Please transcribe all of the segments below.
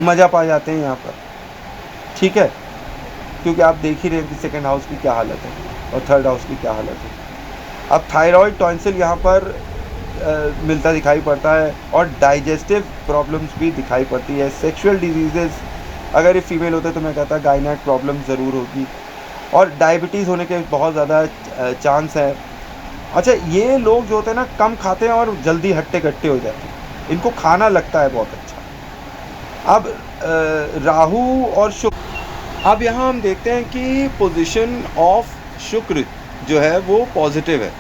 मज़ा पा जाते हैं यहाँ पर, ठीक है, क्योंकि आप देख ही रहे हैं कि सेकंड हाउस की क्या हालत है और थर्ड हाउस की क्या हालत है। अब थायराइड टॉन्सिल यहाँ पर मिलता दिखाई पड़ता है और डाइजेस्टिव प्रॉब्लम्स भी दिखाई पड़ती है। सेक्सुअल डिजीज़ेज़ अगर ये फीमेल होते तो मैं कहता गायनेक प्रॉब्लम ज़रूर होगी और डायबिटीज़ होने के बहुत ज़्यादा चांस है। अच्छा, ये लोग जो होते हैं ना कम खाते हैं और जल्दी हट्टे कट्टे हो जाते हैं, इनको खाना लगता है बहुत अच्छा। अब राहु और शुक्र, अब यहाँ हम देखते हैं कि पोजीशन ऑफ शुक्र जो है वो पॉजिटिव है,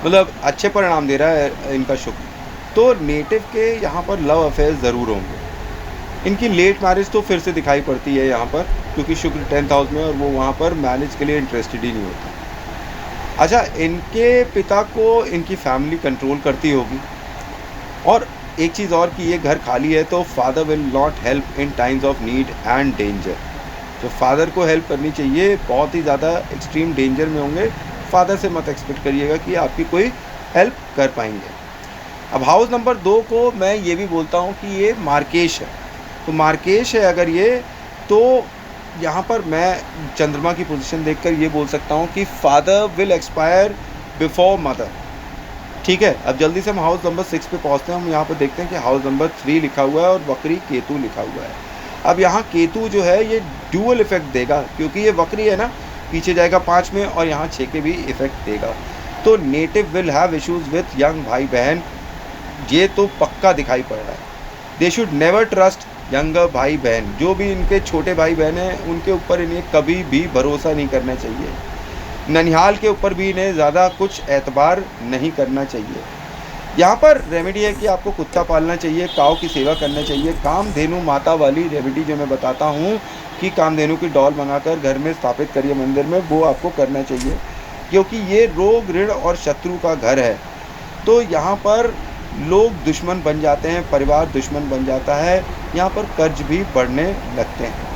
मतलब अच्छे परिणाम दे रहा है इनका शुक्र, तो नेटिव के यहाँ पर लव अफेयर ज़रूर होंगे। इनकी लेट मैरिज तो फिर से दिखाई पड़ती है यहाँ पर, क्योंकि शुक्र 10th हाउस में और वो वहाँ पर मैरिज के लिए इंटरेस्टेड ही नहीं होता। अच्छा, इनके पिता को इनकी फैमिली कंट्रोल करती होगी, और एक चीज़ और कि ये घर खाली है तो father will not help in times of need and danger. तो फादर को हेल्प करनी चाहिए, बहुत ही ज़्यादा एक्सट्रीम डेंजर में होंगे, फादर से मत एक्सपेक्ट करिएगा कि आपकी कोई हेल्प कर पाएंगे। अब हाउस नंबर 2 को मैं ये भी बोलता हूँ कि ये मार्केश है, तो मार्केश है अगर ये, तो यहाँ पर मैं चंद्रमा की पोजीशन देखकर ये बोल सकता हूँ कि father will expire before mother, ठीक है। अब जल्दी से हम हाउस नंबर 6 पे पहुँचते हैं। हम यहाँ पर देखते हैं कि हाउस नंबर 3 लिखा हुआ है और वक्री केतु लिखा हुआ है। अब यहाँ केतु जो है ये ड्यूअल इफेक्ट देगा, क्योंकि ये वक्री है ना, पीछे जाएगा 5 में और यहाँ 6 के भी इफेक्ट देगा। तो native will have issues with young भाई बहन, ये तो पक्का दिखाई पड़ रहा है। They should never trust younger भाई बहन, जो भी इनके छोटे भाई बहन हैं उनके ऊपर इन्हें कभी भी भरोसा नहीं करना चाहिए। ननिहाल के ऊपर भी इन्हें ज़्यादा कुछ एतबार नहीं करना चाहिए। यहाँ पर रेमेडी है कि आपको कुत्ता पालना चाहिए, काऊ की सेवा करना चाहिए। कामधेनु माता वाली रेमेडी जो मैं बताता हूँ कि कामधेनु की डॉल मंगाकर घर में स्थापित करिए मंदिर में, वो आपको करना चाहिए, क्योंकि ये रोग ऋण और शत्रु का घर है। तो यहाँ पर लोग दुश्मन बन जाते हैं, परिवार दुश्मन बन जाता है, यहाँ पर कर्ज भी बढ़ने लगते हैं।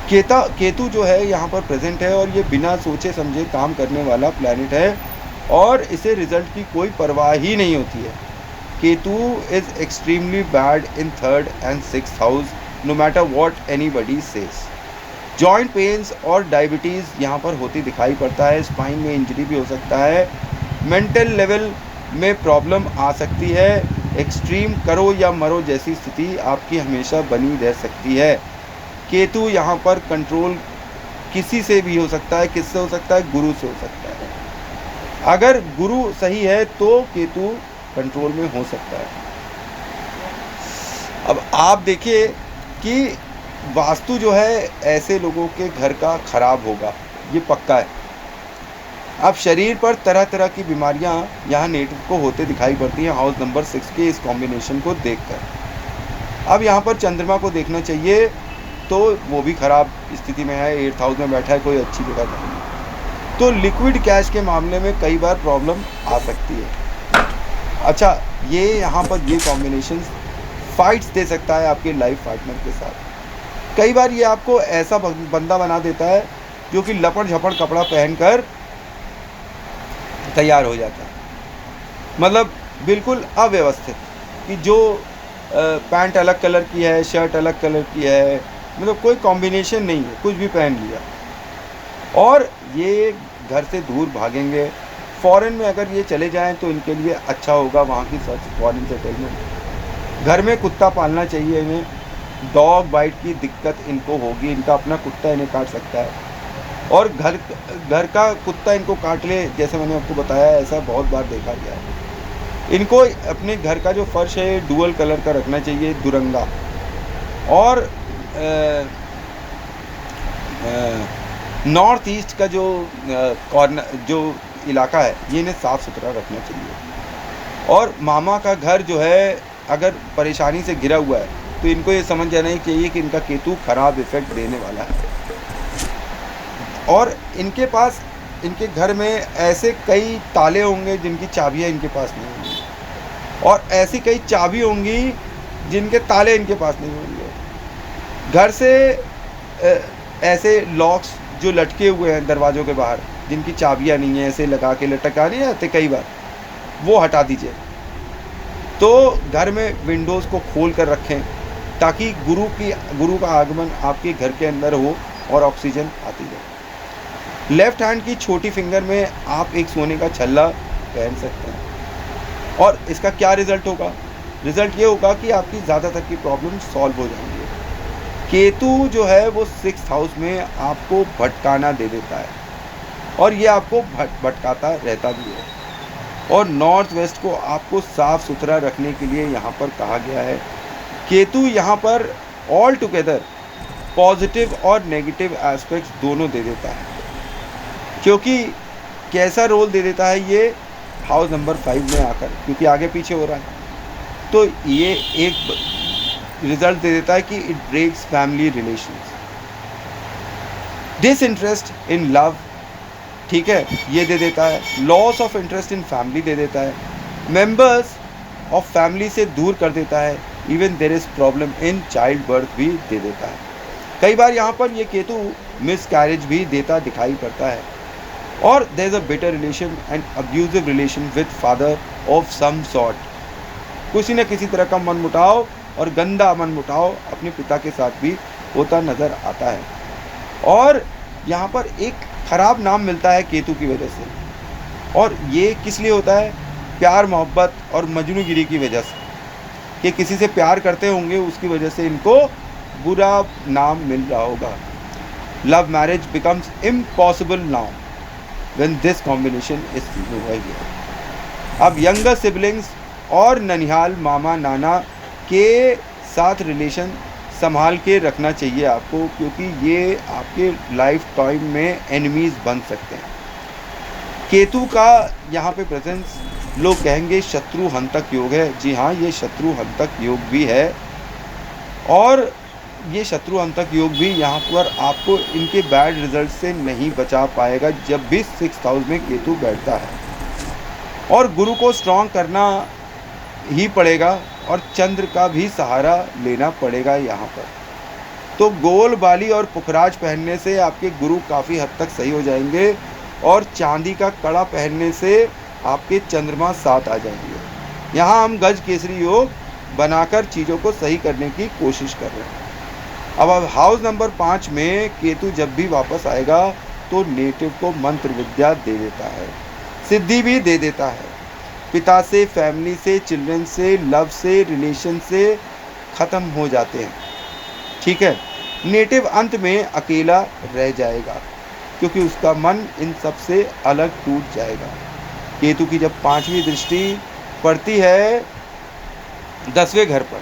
केतु जो है यहाँ पर प्रेजेंट है और ये बिना सोचे समझे काम करने वाला प्लैनेट है और इसे रिजल्ट की कोई परवाह ही नहीं होती है। Ketu is extremely bad in 3rd and 6th house, no matter what anybody says. Joint pains और डायबिटीज़ यहाँ पर होती दिखाई पड़ता है, स्पाइन में इंजरी भी हो सकता है, मेंटल लेवल में प्रॉब्लम आ सकती है, एक्सट्रीम करो या मरो जैसी स्थिति आपकी हमेशा बनी रह सकती है। केतु यहाँ पर कंट्रोल किसी से भी हो सकता है, किससे हो सकता है, गुरु से हो सकता है। अगर गुरु सही है तो केतु कंट्रोल में हो सकता है। अब आप देखिए कि वास्तु जो है ऐसे लोगों के घर का खराब होगा, ये पक्का है। अब शरीर पर तरह तरह की बीमारियां यहाँ नेटिव को होते दिखाई पड़ती हैं हाउस नंबर 6 के इस कॉम्बिनेशन को देखकर। अब यहाँ पर चंद्रमा को देखना चाहिए, तो वो भी ख़राब स्थिति में है, 8th हाउस में बैठा है, कोई अच्छी जगह नहीं। तो लिक्विड कैश के मामले में कई बार प्रॉब्लम आ सकती है। अच्छा, ये यहाँ पर ये कॉम्बिनेशन फाइट्स दे सकता है आपके लाइफ पार्टनर के साथ। कई बार ये आपको ऐसा बंदा बना देता है जो कि लपड़ झपड़ कपड़ा पहनकर तैयार हो जाता है, मतलब बिल्कुल अव्यवस्थित, कि जो पैंट अलग कलर की है, शर्ट अलग कलर की है, मतलब कोई कॉम्बिनेशन नहीं है, कुछ भी पहन लिया। और ये घर से दूर भागेंगे। फॉरेन में अगर ये चले जाएं तो इनके लिए अच्छा होगा, वहाँ की सर्च फॉरेन सेटलमेंट। घर में कुत्ता पालना चाहिए इन्हें, डॉग बाइट की दिक्कत इनको होगी, इनका अपना कुत्ता इन्हें काट सकता है, और घर का कुत्ता इनको काट ले, जैसे मैंने आपको बताया, ऐसा बहुत बार देखा गया है। इनको अपने घर का जो फर्श है डुअल कलर का रखना चाहिए, दुरंगा, और नॉर्थ ईस्ट का जो कॉर्नर जो इलाका है ये इन्हें साफ़ सुथरा रखना चाहिए। और मामा का घर जो है अगर परेशानी से घिरा हुआ है तो इनको ये समझ जाना ही चाहिए कि इनका केतु खराब इफेक्ट देने वाला है। और इनके पास, इनके घर में ऐसे कई ताले होंगे जिनकी चाबियाँ इनके पास नहीं होंगी, और ऐसी कई चाबी होंगी जिनके ताले इनके पास नहीं होंगे। घर से ऐसे लॉक्स जो लटके हुए हैं दरवाज़ों के बाहर, जिनकी चाबियाँ नहीं है, ऐसे लगा के लटका नहीं आते कई बार, वो हटा दीजिए। तो घर में विंडोज़ को खोल कर रखें, ताकि गुरु का आगमन आपके घर के अंदर हो और ऑक्सीजन आती रहे। लेफ्ट हैंड की छोटी फिंगर में आप एक सोने का छल्ला पहन सकते हैं और इसका क्या रिजल्ट होगा? रिजल्ट ये होगा कि आपकी ज़्यादातर की प्रॉब्लम सॉल्व हो जाएंगी। केतु जो है वो 6th हाउस में आपको भटकाना दे देता है और ये आपको भटकाता रहता भी है। और नॉर्थ वेस्ट को आपको साफ सुथरा रखने के लिए यहाँ पर कहा गया है। केतु यहाँ पर ऑल टुगेदर पॉजिटिव और नेगेटिव एस्पेक्ट्स दोनों दे देता है, क्योंकि कैसा रोल दे देता है ये हाउस नंबर 5 में आकर, क्योंकि आगे पीछे हो रहा है, तो ये एक रिजल्ट दे देता है कि it breaks family relations, disinterest in love, ठीक है, ये दे देता है। Loss of interest in family दे देता है। मेंबर्स ऑफ फैमिली से दूर कर देता है। Even there is problem in child birth भी दे देता है। कई बार यहाँ पर ये केतु मिस कैरेज भी देता दिखाई पड़ता है। और there is a better relation and abusive relation with father of some sort, किसी न किसी तरह का मनमुटाव और गंदा मनमुटाव अपने पिता के साथ भी होता नजर आता है। और यहाँ पर एक खराब नाम मिलता है केतु की वजह से, और ये किस लिए होता है? प्यार मोहब्बत और मजनूगिरी की वजह से, कि किसी से प्यार करते होंगे, उसकी वजह से इनको बुरा नाम मिल रहा होगा। Love marriage becomes impossible now when this combination is seen over here. अब यंगर सिबलिंग्स और ननिहाल मामा नाना के साथ रिलेशन संभाल के रखना चाहिए आपको, क्योंकि ये आपके लाइफ टाइम में एनिमीज बन सकते हैं। केतु का यहाँ पे प्रेजेंस लोग कहेंगे शत्रु हंतक योग है। जी हाँ, ये शत्रु हंतक योग भी है, और ये शत्रु हंतक योग भी यहाँ पर आपको इनके बैड रिजल्ट से नहीं बचा पाएगा जब भी 6th हाउस में केतु बैठता है। और गुरु को स्ट्रॉन्ग करना ही पड़ेगा और चंद्र का भी सहारा लेना पड़ेगा यहाँ पर। तो गोल बाली और पुखराज पहनने से आपके गुरु काफ़ी हद तक सही हो जाएंगे, और चांदी का कड़ा पहनने से आपके चंद्रमा साथ आ जाएंगे। यहाँ हम गज केसरी योग बनाकर चीज़ों को सही करने की कोशिश कर रहे हैं। अब हाउस नंबर 5 में केतु जब भी वापस आएगा तो नेटिव को मंत्र विद्या दे देता है, सिद्धि भी दे देता है। पिता से, फैमिली से, चिल्ड्रन से, लव से, रिलेशन से ख़त्म हो जाते हैं, ठीक है। नेटिव अंत में अकेला रह जाएगा, क्योंकि उसका मन इन सब से अलग टूट जाएगा। केतु की जब 5वीं दृष्टि पड़ती है 10वें घर पर,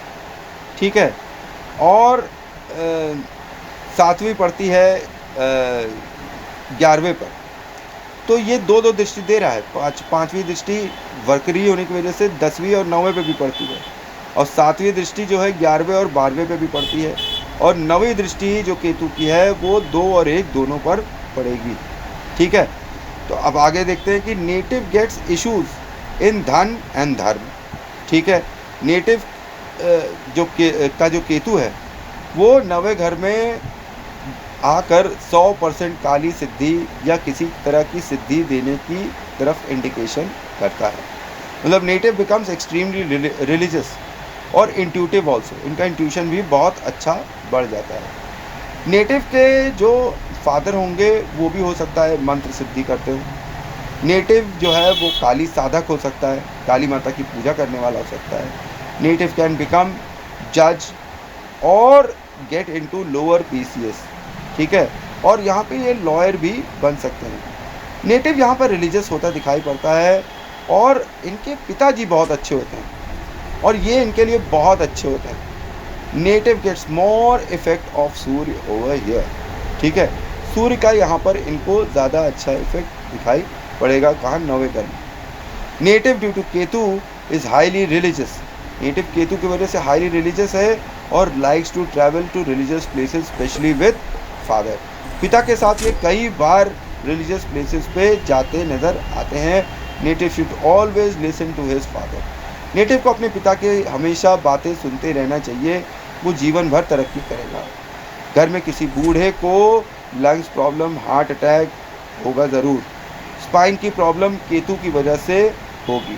ठीक है, और 7वीं पड़ती है 11वें पर, तो ये दो दृष्टि दे रहा है। 5वीं दृष्टि वर्करी होने की वजह से 10वीं और 9वें पे भी पड़ती है, और 7वीं दृष्टि जो है 11वें और 12वें पे भी पड़ती है, और 9वीं दृष्टि जो केतु की है वो 2 और 1 दोनों पर पड़ेगी, ठीक है। तो अब आगे देखते हैं कि नेटिव गेट्स इश्यूज इन धन एंड धर्म, ठीक है। नेटिव जो केतु है वो 9वें घर में आकर 100% काली सिद्धि या किसी तरह की सिद्धि देने की तरफ इंडिकेशन करता है। मतलब नेटिव बिकम्स एक्सट्रीमली रिलीजियस और इंट्यूटिव ऑल्सो, इनका इंट्यूशन भी बहुत अच्छा बढ़ जाता है। नेटिव के जो फादर होंगे वो भी हो सकता है मंत्र सिद्धि करते हो। नेटिव जो है वो काली साधक हो सकता है, काली माता की पूजा करने वाला हो सकता है। नेटिव कैन बिकम जज और गेट इनटू लोअर PCS, ठीक है, और यहाँ पे ये लॉयर भी बन सकते हैं। नेटिव यहाँ पर रिलीजियस होता दिखाई पड़ता है, और इनके पिताजी बहुत अच्छे होते हैं, और ये इनके लिए बहुत अच्छे होते हैं। Native gets more effect of Surya over here, ठीक है। सूर्य का यहाँ पर इनको ज़्यादा अच्छा इफेक्ट दिखाई पड़ेगा, कहाँ? 9वें घर में। Native due to Ketu is highly religious, native Ketu की वजह से हाईली रिलीजियस है और likes to travel to religious places specially with father. पिता के साथ ये कई बार रिलीजियस प्लेसेस पे जाते नज़र आते हैं। Native should always listen to his father, native को अपने पिता के हमेशा बातें सुनते रहना चाहिए, वो जीवन भर तरक्की करेगा। घर में किसी बूढ़े को लंग्स प्रॉब्लम, हार्ट अटैक होगा ज़रूर। स्पाइन की प्रॉब्लम केतु की वजह से होगी।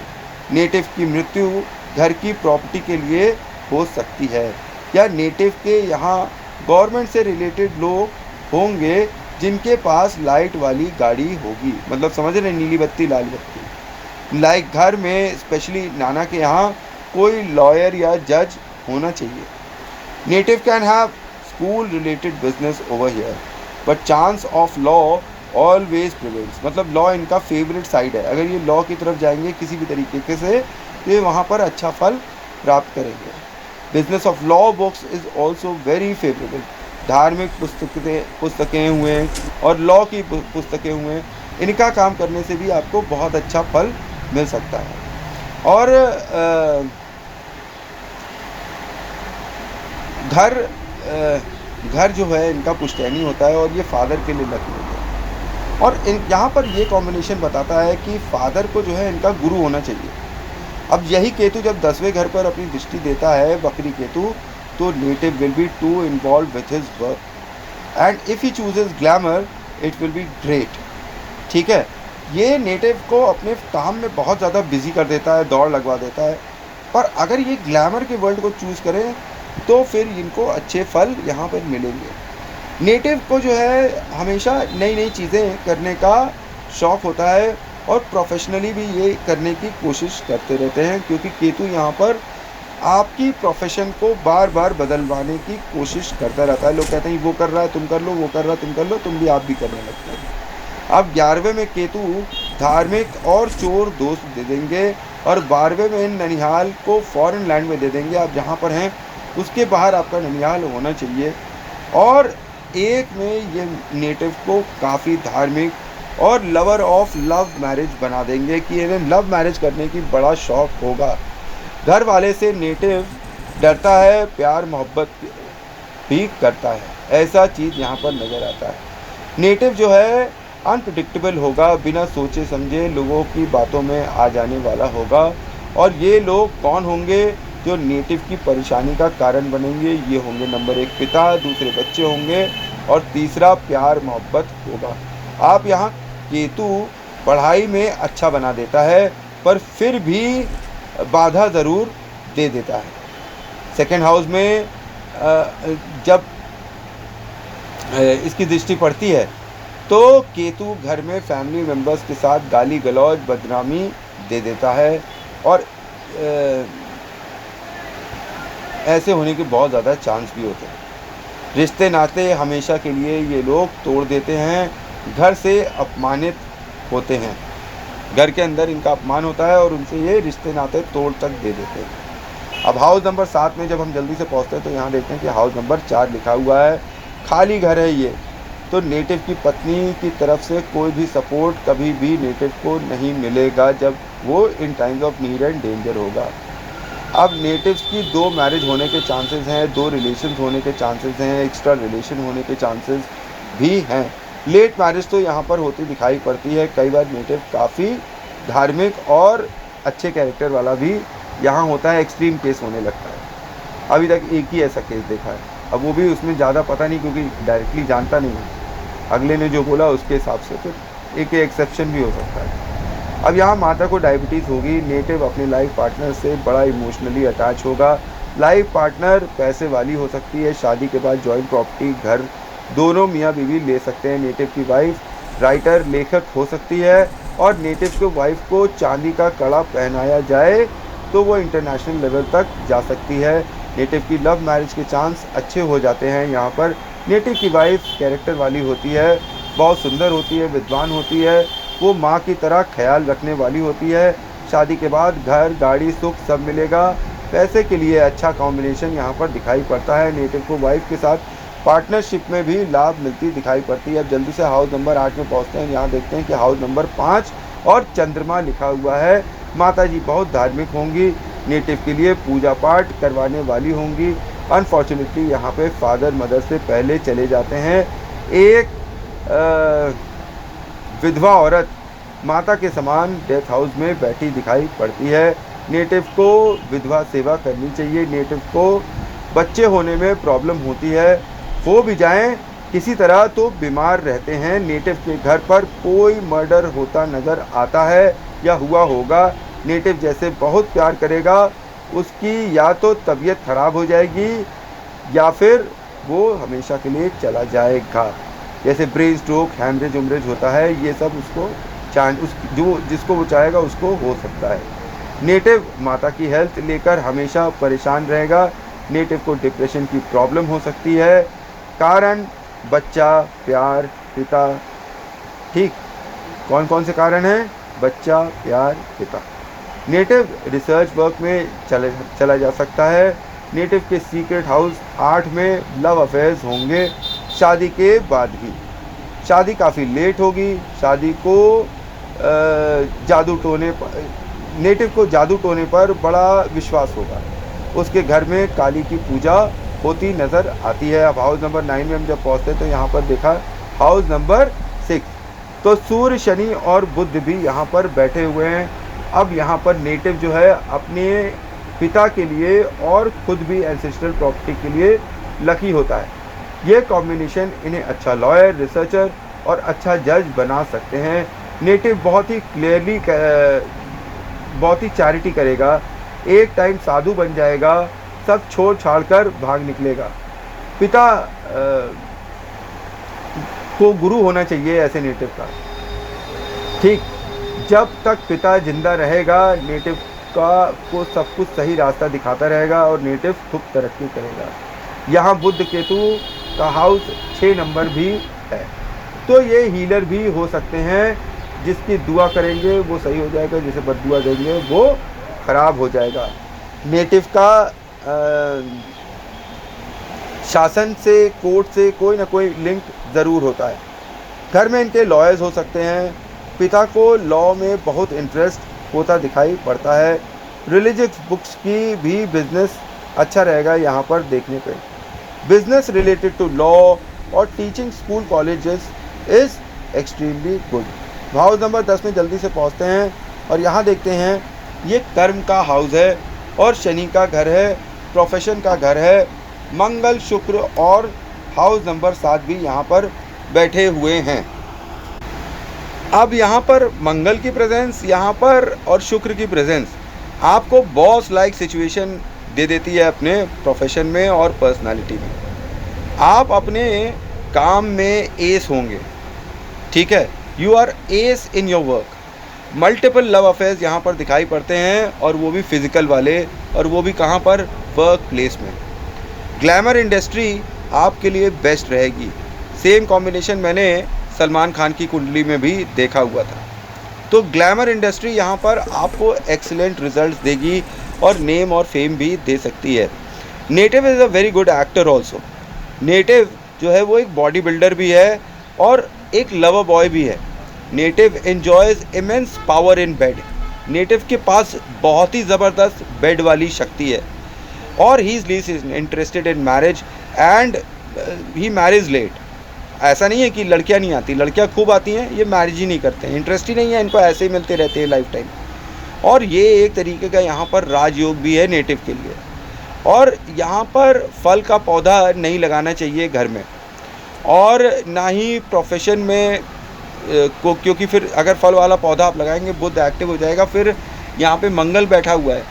नेटिव की मृत्यु घर की प्रॉपर्टी के लिए हो सकती है। या नेटिव के यहाँ गवर्नमेंट से रिलेटेड लोग होंगे जिनके पास लाइट वाली गाड़ी होगी, मतलब समझ रहे, नीली बत्ती लाल बत्ती। लाइक घर में स्पेशली नाना के यहाँ कोई लॉयर या जज होना चाहिए। Native can have school related business over here but chance of law always prevails, मतलब लॉ इनका फेवरेट साइड है। अगर ये लॉ की तरफ जाएंगे किसी भी तरीके से तो ये वहाँ पर अच्छा फल प्राप्त करेंगे। Business of law books is also very favourable. धार्मिक पुस्तकें हुए और लॉ की पुस्तकें हुए, इनका काम करने से भी आपको बहुत अच्छा फल मिल सकता है। और घर जो है इनका पुश्तैनी होता है और ये फादर के लिए लकी होता है। और यहाँ पर ये कॉम्बिनेशन बताता है कि फादर को जो है इनका गुरु होना चाहिए। अब यही केतु जब 10वें घर पर अपनी दृष्टि देता है, बकरी केतु, तो native will be too involve with his work and if he chooses glamour it will be great. ठीक है, ये नेटिव को अपने काम में बहुत ज़्यादा बिजी कर देता है, दौड़ लगवा देता है, पर अगर ये ग्लैमर के वर्ल्ड को चूज़ करें तो फिर इनको अच्छे फल यहाँ पर मिलेंगे। नेटिव को जो है हमेशा नई नई चीज़ें करने का शौक़ होता है और प्रोफेशनली भी ये करने की कोशिश करते रहते हैं, क्योंकि केतु यहाँ पर आपकी प्रोफेशन को बार बार बदलवाने की कोशिश करता रहता है। लोग कहते हैं वो कर रहा है तुम कर लो, वो कर रहा है तुम कर लो, तुम भी आप भी करने लगते हो। अब 11वें में केतु धार्मिक और चोर दोस्त दे देंगे और 12वें में ननिहाल को फॉरेन लैंड में दे देंगे। आप जहाँ पर हैं उसके बाहर आपका ननिहाल होना चाहिए। और 1 में ये नेटिव को काफ़ी धार्मिक और लवर ऑफ लव मैरिज बना देंगे कि इन्हें लव मैरिज करने की बड़ा शौक़ होगा। घर वाले से नेटिव डरता है, प्यार मोहब्बत भी करता है, ऐसा चीज़ यहाँ पर नज़र आता है। नेटिव जो है अनप्रिडिक्टेबल होगा, बिना सोचे समझे लोगों की बातों में आ जाने वाला होगा। और ये लोग कौन होंगे जो नेटिव की परेशानी का कारण बनेंगे? ये होंगे नंबर 1 पिता, दूसरे बच्चे होंगे और तीसरा प्यार मोहब्बत होगा। आप यहाँ केतु पढ़ाई में अच्छा बना देता है पर फिर भी बाधा ज़रूर दे देता है। सेकेंड हाउस में जब इसकी दृष्टि पड़ती है तो केतु घर में फैमिली मेम्बर्स के साथ गाली गलौज बदनामी दे देता है और ऐसे होने के बहुत ज़्यादा चांस भी होते हैं। रिश्ते नाते हमेशा के लिए ये लोग तोड़ देते हैं, घर से अपमानित होते हैं, घर के अंदर इनका अपमान होता है और उनसे ये रिश्ते नाते तोड़ तक दे देते हैं। अब हाउस नंबर 7 में जब हम जल्दी से पहुंचते हैं तो यहाँ देखते हैं कि हाउस नंबर 4 लिखा हुआ है, खाली घर है ये। तो नेटिव की पत्नी की तरफ से कोई भी सपोर्ट कभी भी नेटिव को नहीं मिलेगा जब वो in times of need and danger होगा। अब नेटिव्स की 2 मैरिज होने के चांसेस हैं, 2 रिलेशन होने के चांसेस हैं, एक्स्ट्रा रिलेशन होने के चांसेस भी हैं। लेट मैरिज तो यहाँ पर होती दिखाई पड़ती है। कई बार नेटिव काफ़ी धार्मिक और अच्छे कैरेक्टर वाला भी यहाँ होता है, एक्सट्रीम केस होने लगता है। अभी तक एक ही ऐसा केस देखा है, अब वो भी उसमें ज़्यादा पता नहीं क्योंकि डायरेक्टली जानता नहीं है, अगले ने जो बोला उसके हिसाब से फिर एक एक्सेप्शन भी हो सकता है। अब यहाँ माता को डायबिटीज़ होगी, नेटिव अपने लाइफ पार्टनर से बड़ा इमोशनली अटैच होगा। लाइफ पार्टनर पैसे वाली हो सकती है, शादी के बाद जॉइंट प्रॉपर्टी घर दोनों मियाँ बीवी ले सकते हैं। नेटिव की वाइफ राइटर लेखक हो सकती है और नेटिव के वाइफ को चांदी का कड़ा पहनाया जाए तो वो इंटरनेशनल लेवल तक जा सकती है। नेटिव की लव मैरिज के चांस अच्छे हो जाते हैं। यहाँ पर नेटिव की वाइफ कैरेक्टर वाली होती है, बहुत सुंदर होती है, विद्वान होती है, वो माँ की तरह ख्याल रखने वाली होती है। शादी के बाद घर गाड़ी सुख सब मिलेगा। पैसे के लिए अच्छा कॉम्बिनेशन यहाँ पर दिखाई पड़ता है। नेटिव को वाइफ के साथ पार्टनरशिप में भी लाभ मिलती दिखाई पड़ती है। अब जल्दी से हाउस नंबर 8 में पहुँचते हैं। यहाँ देखते हैं कि हाउस नंबर 5 और चंद्रमा लिखा हुआ है। माता जी बहुत धार्मिक होंगी, नेटिव के लिए पूजा पाठ करवाने वाली होंगी। अनफॉर्चुनेटली यहाँ पे फादर मदर से पहले चले जाते हैं। एक विधवा औरत माता के समान डेथ हाउस में बैठी दिखाई पड़ती है। नेटिव को विधवा सेवा करनी चाहिए। नेटिव को बच्चे होने में प्रॉब्लम होती है, हो भी जाएं किसी तरह तो बीमार रहते हैं। नेटिव के घर पर कोई मर्डर होता नज़र आता है या हुआ होगा। नेटिव जैसे बहुत प्यार करेगा, उसकी या तो तबीयत ख़राब हो जाएगी या फिर वो हमेशा के लिए चला जाएगा। जैसे ब्रेन स्ट्रोक, हैमरेज उमरेज होता है, ये सब उसको जिसको वो चाहेगा उसको हो सकता है। नेटिव माता की हेल्थ लेकर हमेशा परेशान रहेगा। नेटिव को डिप्रेशन की प्रॉब्लम हो सकती है। कारण बच्चा, प्यार, पिता। ठीक, कौन कौन से कारण हैं? बच्चा, प्यार, पिता। नेटिव रिसर्च वर्क में चला जा सकता है। नेटिव के सीक्रेट हाउस 8 में लव अफेयर्स होंगे शादी के बाद ही। शादी काफ़ी लेट होगी। शादी को नेटिव को जादू टोने पर बड़ा विश्वास होगा। उसके घर में काली की पूजा होती नज़र आती है। अब हाउस नंबर 9 में हम जब पहुँचते तो यहाँ पर देखा हाउस नंबर 6, तो सूर्य, शनि और बुध भी यहाँ पर बैठे हुए हैं। अब यहाँ पर नेटिव जो है अपने पिता के लिए और खुद भी एंसेस्ट्रल प्रॉपर्टी के लिए लकी होता है। ये कॉम्बिनेशन इन्हें अच्छा लॉयर, रिसर्चर और अच्छा जज बना सकते हैं। नेटिव बहुत ही चैरिटी करेगा। एक टाइम साधु बन जाएगा। सब छोड़ छाड़ कर भाग निकलेगा। पिता को गुरु होना चाहिए ऐसे नेटिव का। ठीक, जब तक पिता जिंदा रहेगा नेटिव को सब कुछ सही रास्ता दिखाता रहेगा और नेटिव खूब तरक्की करेगा। यहाँ बुध केतु का हाउस 6 नंबर भी है, तो ये हीलर भी हो सकते हैं। जिसकी दुआ करेंगे वो सही हो जाएगा, जिसे बद्दुआ देंगे वो खराब हो जाएगा। नेटिव का शासन से, कोर्ट से कोई ना कोई लिंक ज़रूर होता है। घर में इनके लॉयर्स हो सकते हैं। पिता को लॉ में बहुत इंटरेस्ट होता दिखाई पड़ता है। रिलीजियस बुक्स की भी बिजनेस अच्छा रहेगा यहाँ पर देखने पे। बिजनेस रिलेटेड टू लॉ और teaching school colleges is extremely good. House number 10 में जल्दी से पहुँचते हैं और यहाँ देखते हैं ये कर्म का हाउस है और शनि का घर है, प्रोफेशन का घर है। मंगल, शुक्र और हाउस नंबर 7 भी यहाँ पर बैठे हुए हैं। अब यहाँ पर मंगल की प्रेजेंस यहाँ पर और शुक्र की प्रेजेंस आपको बॉस लाइक सिचुएशन दे देती है अपने प्रोफेशन में और पर्सनालिटी में। आप अपने काम में एस होंगे। ठीक है, you R S in your work. Multiple love affairs यहाँ पर दिखाई पड़ते हैं और वो भी फिजिकल वाले, और वो भी कहाँ पर? वर्क प्लेस में। ग्लैमर इंडस्ट्री आपके लिए बेस्ट रहेगी। सेम कॉम्बिनेशन मैंने सलमान खान की कुंडली में भी देखा हुआ था। तो ग्लैमर इंडस्ट्री यहाँ पर आपको एक्सीलेंट रिजल्ट्स देगी और नेम और फेम भी दे सकती है। Native is a very good actor also. Native जो है वो एक बॉडी बिल्डर भी है और एक लवर बॉय भी है। Native enjoys immense power in bed. Native के पास बहुत ही ज़बरदस्त बेड वाली शक्ति है और he is least interested in marriage and he marriage late. ऐसा नहीं है कि लड़कियां नहीं आती, लड़कियां खूब आती हैं, ये मैरिज ही नहीं करते हैं, इंटरेस्ट ही नहीं है इनको, ऐसे ही मिलते रहते हैं लाइफ टाइम। और ये एक तरीके का यहाँ पर राजयोग भी है नेटिव के लिए। और यहाँ पर फल का पौधा नहीं लगाना चाहिए घर में, और ना ही प्रोफेशन में क्योंकि फिर अगर फल वाला पौधा आप लगाएंगे बुध एक्टिव हो जाएगा। फिर यहाँ पे मंगल बैठा हुआ है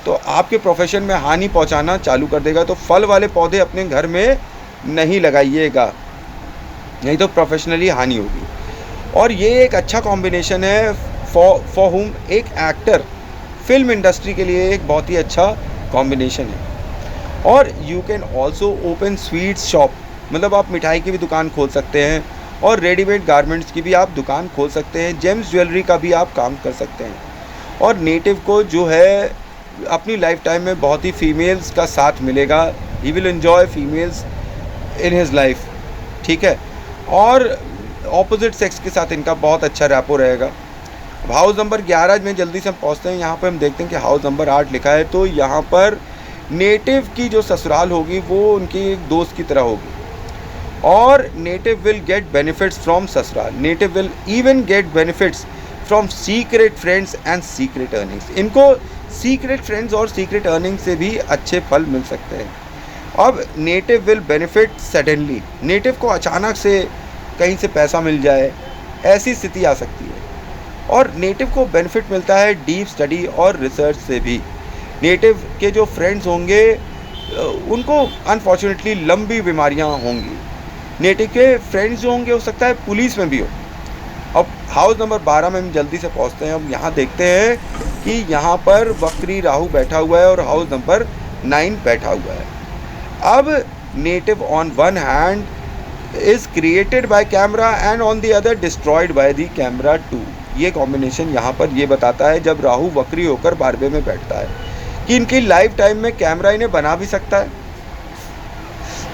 तो आपके प्रोफेशन में हानि पहुँचाना चालू कर देगा। तो फल वाले पौधे अपने घर में नहीं लगाइएगा, नहीं तो प्रोफेशनली हानि होगी। और ये एक अच्छा कॉम्बिनेशन है फॉर हुम, एक एक्टर फिल्म इंडस्ट्री के लिए एक बहुत ही अच्छा कॉम्बिनेशन है। और you can also open sweets shop, मतलब आप मिठाई की भी दुकान खोल सकते हैं और रेडीमेड गारमेंट्स की भी आप दुकान खोल सकते हैं। जेम्स ज्वेलरी का भी आप काम कर सकते हैं। और नेटिव को जो है अपनी लाइफ टाइम में बहुत ही फीमेल्स का साथ मिलेगा। He will enjoy females in his life. ठीक है, और ऑपोजिट सेक्स के साथ इनका बहुत अच्छा रैपो रहेगा। हाउस नंबर 11 में जल्दी से हम पहुँचते हैं। यहाँ पर हम देखते हैं कि हाउस नंबर 8 लिखा है, तो यहाँ पर नेटिव की जो ससुराल होगी वो उनकी एक दोस्त की तरह होगी। और native will get benefits from ससुराल। Native will even get benefits from secret friends and secret earnings. इनको सीक्रेट फ्रेंड्स और सीक्रेट अर्निंग से भी अच्छे फल मिल सकते हैं। अब native will benefit suddenly. Native को अचानक से कहीं से पैसा मिल जाए, ऐसी स्थिति आ सकती है। और नेटिव को बेनिफिट मिलता है डीप स्टडी और रिसर्च से भी। नेटिव के जो फ्रेंड्स होंगे उनको अनफॉर्चुनेटली लंबी बीमारियां होंगी। नेटिव के फ्रेंड्स जो होंगे हो सकता है पुलिस में भी हो। अब हाउस नंबर 12 में हम जल्दी से पहुंचते हैं। अब यहाँ देखते हैं कि यहाँ पर वक्री राहु बैठा हुआ है और हाउस नंबर 9 बैठा हुआ है। अब native on one hand is created by camera and on the other destroyed by the camera too. ये कॉम्बिनेशन यहाँ पर ये बताता है जब राहु वक्री होकर 12वें में बैठता है कि इनकी लाइफ टाइम में कैमरा इन्हें बना भी सकता है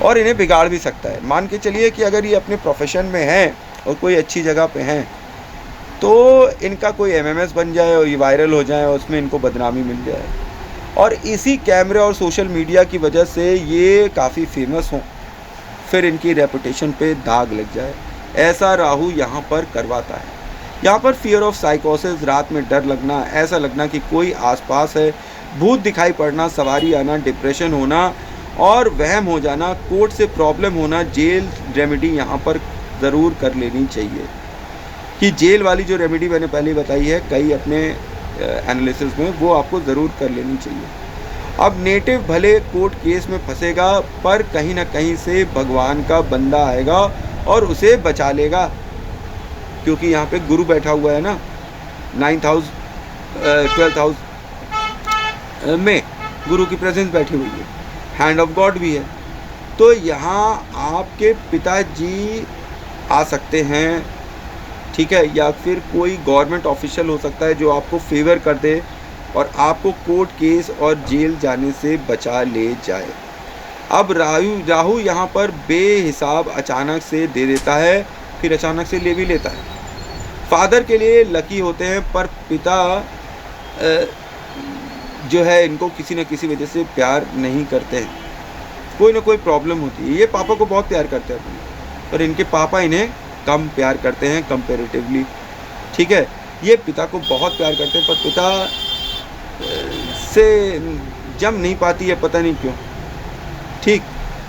और इन्हें बिगाड़ भी सकता है। मान के चलिए कि अगर ये अपने प्रोफेशन में हैं और कोई अच्छी जगह पे हैं तो इनका कोई एमएमएस बन जाए और ये वायरल हो जाए और उसमें इनको बदनामी मिल जाए और इसी कैमरे और सोशल मीडिया की वजह से ये काफ़ी फेमस हों, फिर इनकी रेपुटेशन पे दाग लग जाए। ऐसा राहु यहाँ पर करवाता है। यहाँ पर फियर ऑफ साइकोसिस, रात में डर लगना, ऐसा लगना कि कोई आसपास है, भूत दिखाई पड़ना, सवारी आना, डिप्रेशन होना और वहम हो जाना, कोर्ट से प्रॉब्लम होना, जेल रेमेडी यहाँ पर ज़रूर कर लेनी चाहिए। कि जेल वाली जो रेमेडी मैंने पहले बताई है कई अपने एनालिसिस में, वो आपको ज़रूर कर लेनी चाहिए। अब नेटिव भले कोर्ट केस में फंसेगा पर कहीं ना कहीं से भगवान का बंदा आएगा और उसे बचा लेगा, क्योंकि यहाँ पे गुरु बैठा हुआ है ना 9th हाउस 12th हाउस में गुरु की प्रेजेंस बैठी हुई है, हैंड ऑफ गॉड भी है। तो यहाँ आपके पिताजी आ सकते हैं, ठीक है, या फिर कोई गवर्नमेंट ऑफिशियल हो सकता है जो आपको फेवर कर दे और आपको कोर्ट केस और जेल जाने से बचा ले जाए। अब राहु यहाँ पर बेहिसाब अचानक से दे देता है, फिर अचानक से ले भी लेता है। फादर के लिए लकी होते हैं पर पिता जो है इनको किसी न किसी वजह से प्यार नहीं करते हैं, कोई ना कोई प्रॉब्लम होती है। ये पापा को बहुत प्यार करते हैं पर इनके पापा इन्हें कम प्यार करते हैं कंपैरेटिवली, ठीक है। ये पिता को बहुत प्यार करते हैं पर पिता से जम नहीं पाती है, पता नहीं क्यों, ठीक।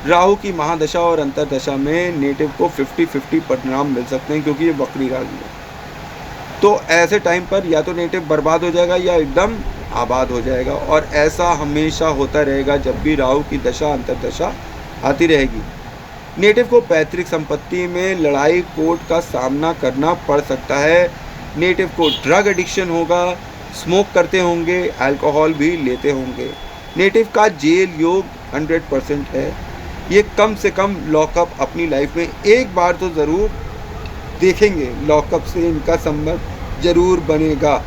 राहु की महादशा और अंतरदशा में नेटिव को 50-50 परिणाम मिल सकते हैं क्योंकि ये वक्री राहु है। तो ऐसे टाइम पर या तो नेटिव बर्बाद हो जाएगा या एकदम आबाद हो जाएगा, और ऐसा हमेशा होता रहेगा जब भी राहु की दशा अंतरदशा आती रहेगी। नेटिव को पैतृक संपत्ति में लड़ाई कोर्ट का सामना करना पड़ सकता है। नेटिव को ड्रग एडिक्शन होगा, स्मोक करते होंगे, अल्कोहल भी लेते होंगे। नेटिव का जेल योग 100% है। ये कम से कम लॉकअप अपनी लाइफ में एक बार तो ज़रूर देखेंगे, लॉकअप से इनका संबंध ज़रूर बनेगा।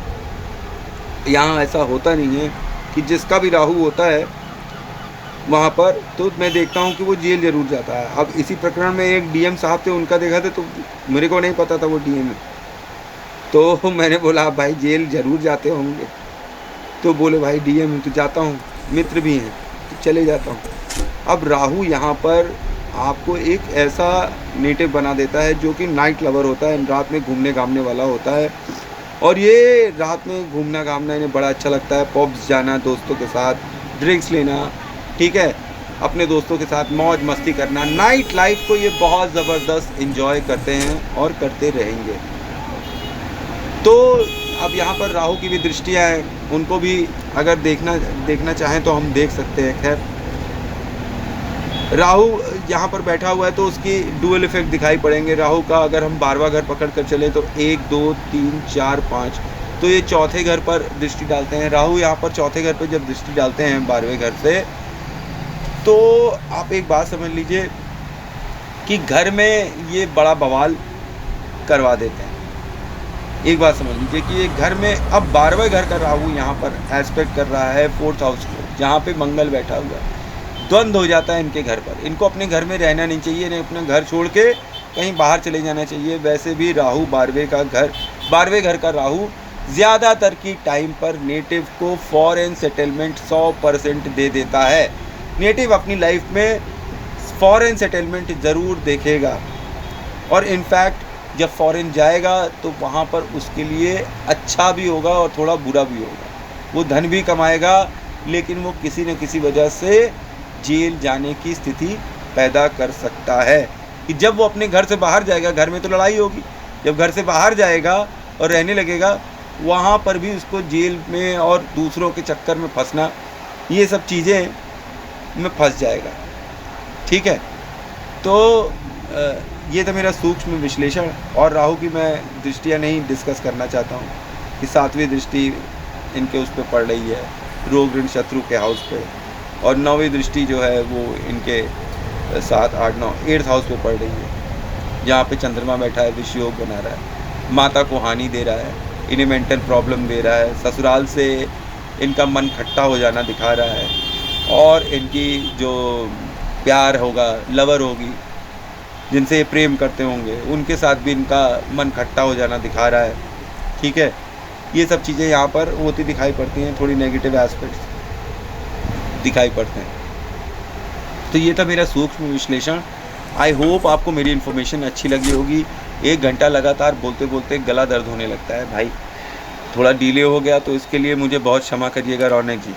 यहाँ ऐसा होता नहीं है कि जिसका भी राहु होता है वहाँ पर तो मैं देखता हूँ कि वो जेल ज़रूर जाता है। अब इसी प्रकरण में एक डीएम साहब थे, उनका देखा था तो मेरे को नहीं पता था वो डीएम है, तो मैंने बोला भाई जेल ज़रूर जाते होंगे, तो बोले भाई डीएम है तो जाता हूँ, मित्र भी हैं तो चले जाता हूँ। अब राहु यहाँ पर आपको एक ऐसा नेटिव बना देता है जो कि नाइट लवर होता है, रात में घूमने घामने वाला होता है, और ये रात में घूमना घामना इन्हें बड़ा अच्छा लगता है। पब्स जाना, दोस्तों के साथ ड्रिंक्स लेना, ठीक है, अपने दोस्तों के साथ मौज मस्ती करना, नाइट लाइफ को ये बहुत ज़बरदस्त एंजॉय करते हैं और करते रहेंगे। तो अब यहाँ पर राहु की भी दृष्टियाँ हैं, उनको भी अगर देखना चाहें तो हम देख सकते हैं। खैर राहु यहाँ पर बैठा हुआ है तो उसकी डुअल इफेक्ट दिखाई पड़ेंगे। राहु का अगर हम 12वां घर पकड़ कर चले तो 1, 2, 3, 4, 5, तो ये चौथे घर पर दृष्टि डालते हैं। राहु यहाँ पर चौथे घर पर जब दृष्टि डालते हैं 12वें घर से, तो आप एक बात समझ लीजिए कि घर में ये बड़ा बवाल करवा देते हैं। एक बात समझ लीजिए कि ये घर में अब 12वें घर का राहु यहाँ पर एस्पेक्ट कर रहा है 4th हाउस को, जहाँ पे मंगल बैठा हुआ है। द्वंद्व हो जाता है इनके घर पर। इनको अपने घर में रहना नहीं चाहिए, इन्हें अपना घर छोड़ के कहीं बाहर चले जाना चाहिए। वैसे भी राहु 12वें घर का राहु ज़्यादातर की टाइम पर नेटिव को फॉरेन सेटलमेंट 100% दे देता है। नेटिव अपनी लाइफ में फॉरेन सेटलमेंट ज़रूर देखेगा, और इनफैक्ट जब फॉरेन जाएगा तो वहाँ पर उसके लिए अच्छा भी होगा और थोड़ा बुरा भी होगा। वो धन भी कमाएगा, लेकिन वो किसी न किसी वजह से जेल जाने की स्थिति पैदा कर सकता है कि जब वो अपने घर से बाहर जाएगा, घर में तो लड़ाई होगी, जब घर से बाहर जाएगा और रहने लगेगा वहाँ पर भी उसको जेल में और दूसरों के चक्कर में फंसना, ये सब चीज़ें में फंस जाएगा। ठीक है, तो ये था मेरा सूक्ष्म विश्लेषण। और राहु की मैं दृष्टियाँ नहीं डिस्कस करना चाहता हूँ कि 7वीं दृष्टि इनके उस पर पड़ रही है, रोग ऋण शत्रु के हाउस पे, और 9वीं दृष्टि जो है वो इनके 7, 8, 9 8th हाउस पे पड़ रही है, जहाँ पे चंद्रमा बैठा है, विष योग बना रहा है, माता को हानि दे रहा है, इन्हें मेंटल प्रॉब्लम दे रहा है, ससुराल से इनका मन खट्टा हो जाना दिखा रहा है, और इनकी जो प्यार होगा, लवर होगी, जिनसे ये प्रेम करते होंगे, उनके साथ भी इनका मन खट्टा हो जाना दिखा रहा है। ठीक है, ये सब चीज़ें यहाँ पर होती दिखाई पड़ती हैं, थोड़ी नेगेटिव एस्पेक्ट्स दिखाई पड़ते हैं। तो ये था मेरा सूक्ष्म विश्लेषण। आई होप आपको मेरी इन्फॉर्मेशन अच्छी लगी होगी। 1 घंटा लगातार बोलते बोलते गला दर्द होने लगता है भाई, थोड़ा डिले हो गया तो इसके लिए मुझे बहुत क्षमा करिएगा रौनक जी।